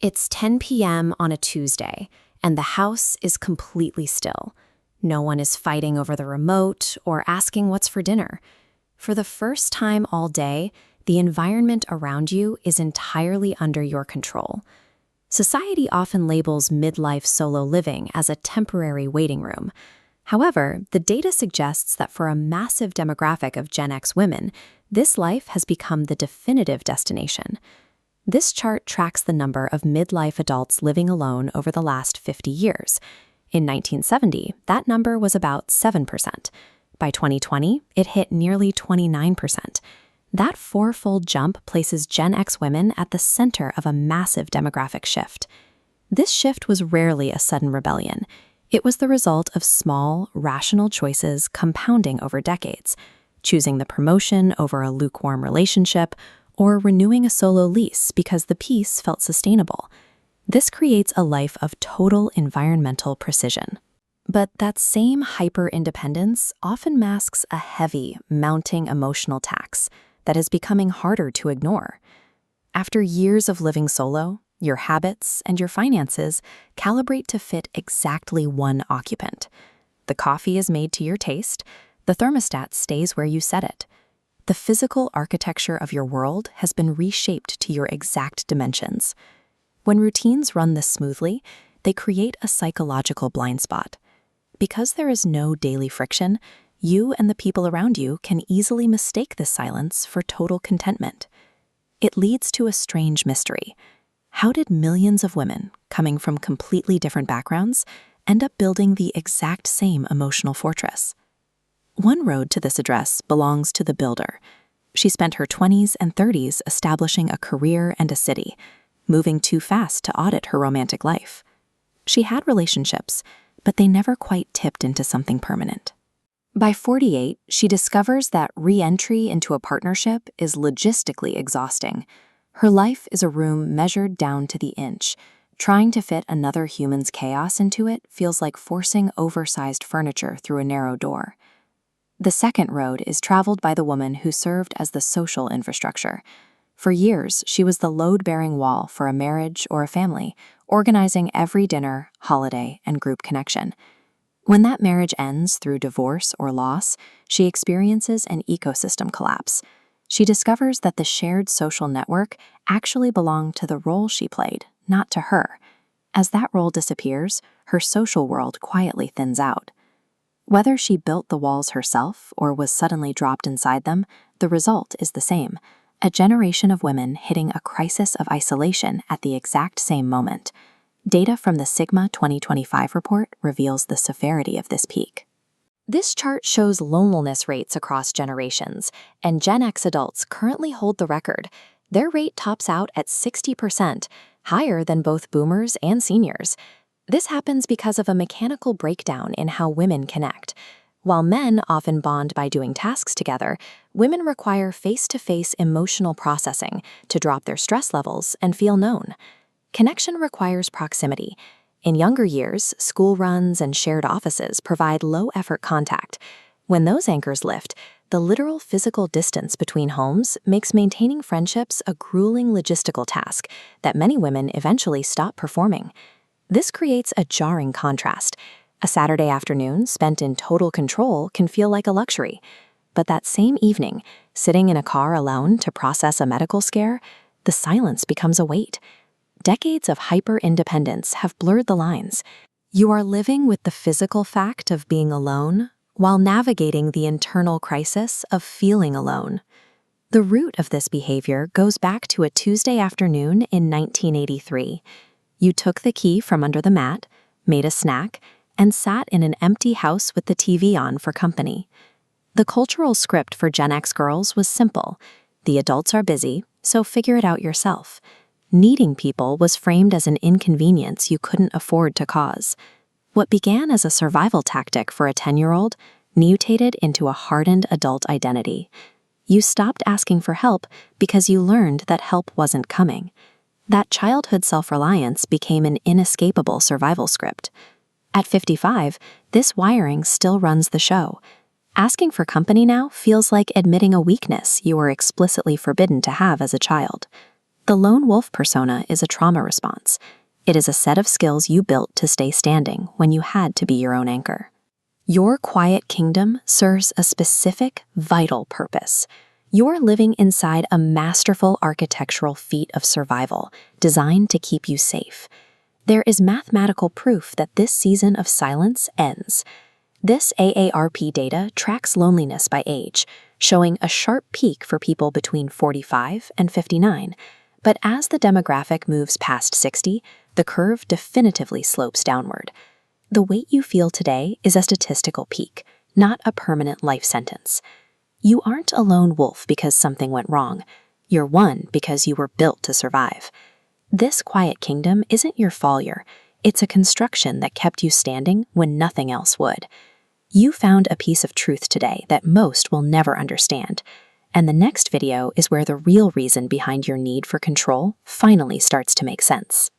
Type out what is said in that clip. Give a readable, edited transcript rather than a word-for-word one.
It's 10 p.m. on a Tuesday, and the house is completely still. No one is fighting over the remote or asking what's for dinner. For the first time all day, the environment around you is entirely under your control. Society often labels midlife solo living as a temporary waiting room. However, the data suggests that for a massive demographic of Gen X women, this life has become the definitive destination. This chart tracks the number of midlife adults living alone over the last 50 years. In 1970, that number was about 7%. By 2020, it hit nearly 29%. That fourfold jump places Gen X women at the center of a massive demographic shift. This shift was rarely a sudden rebellion. It was the result of small, rational choices compounding over decades, choosing the promotion over a lukewarm relationship, or renewing a solo lease because the peace felt sustainable. This creates a life of total environmental precision. But that same hyper-independence often masks a heavy, mounting emotional tax that is becoming harder to ignore. After years of living solo, your habits and your finances calibrate to fit exactly one occupant. The coffee is made to your taste, the thermostat stays where you set it. The physical architecture of your world has been reshaped to your exact dimensions. When routines run this smoothly, they create a psychological blind spot. Because there is no daily friction, you and the people around you can easily mistake this silence for total contentment. It leads to a strange mystery. How did millions of women, coming from completely different backgrounds, end up building the exact same emotional fortress? One road to this address belongs to the builder. She spent her 20s and 30s establishing a career and a city, moving too fast to audit her romantic life. She had relationships, but they never quite tipped into something permanent. By 48, she discovers that re-entry into a partnership is logistically exhausting. Her life is a room measured down to the inch. Trying to fit another human's chaos into it feels like forcing oversized furniture through a narrow door. The second road is traveled by the woman who served as the social infrastructure. For years, she was the load-bearing wall for a marriage or a family, organizing every dinner, holiday, and group connection. When that marriage ends through divorce or loss, she experiences an ecosystem collapse. She discovers that the shared social network actually belonged to the role she played, not to her. As that role disappears, her social world quietly thins out. Whether she built the walls herself or was suddenly dropped inside them, the result is the same: a generation of women hitting a crisis of isolation at the exact same moment. Data from the Sigma 2025 report reveals the severity of this peak. This chart shows loneliness rates across generations, and Gen X adults currently hold the record. Their rate tops out at 60%, higher than both boomers and seniors. This happens because of a mechanical breakdown in how women connect. While men often bond by doing tasks together, women require face-to-face emotional processing to drop their stress levels and feel known. Connection requires proximity. In younger years, school runs and shared offices provide low-effort contact. When those anchors lift, the literal physical distance between homes makes maintaining friendships a grueling logistical task that many women eventually stop performing. This creates a jarring contrast. A Saturday afternoon spent in total control can feel like a luxury. But that same evening, sitting in a car alone to process a medical scare, the silence becomes a weight. Decades of hyper-independence have blurred the lines. You are living with the physical fact of being alone while navigating the internal crisis of feeling alone. The root of this behavior goes back to a Tuesday afternoon in 1983. You took the key from under the mat, made a snack, and sat in an empty house with the TV on for company. The cultural script for Gen X girls was simple. The adults are busy, so figure it out yourself. Needing people was framed as an inconvenience you couldn't afford to cause. What began as a survival tactic for a 10-year-old mutated into a hardened adult identity. You stopped asking for help because you learned that help wasn't coming. That childhood self-reliance became an inescapable survival script. At 55, this wiring still runs the show. Asking for company now feels like admitting a weakness you were explicitly forbidden to have as a child. The lone wolf persona is a trauma response. It is a set of skills you built to stay standing when you had to be your own anchor. Your quiet kingdom serves a specific, vital purpose. You're living inside a masterful architectural feat of survival, designed to keep you safe. There is mathematical proof that this season of silence ends. This AARP data tracks loneliness by age, showing a sharp peak for people between 45 and 59. But as the demographic moves past 60, the curve definitively slopes downward. The weight you feel today is a statistical peak, not a permanent life sentence. You aren't a lone wolf because something went wrong. You're one because you were built to survive. This quiet kingdom isn't your failure. It's a construction that kept you standing when nothing else would. You found a piece of truth today that most will never understand. And the next video is where the real reason behind your need for control finally starts to make sense.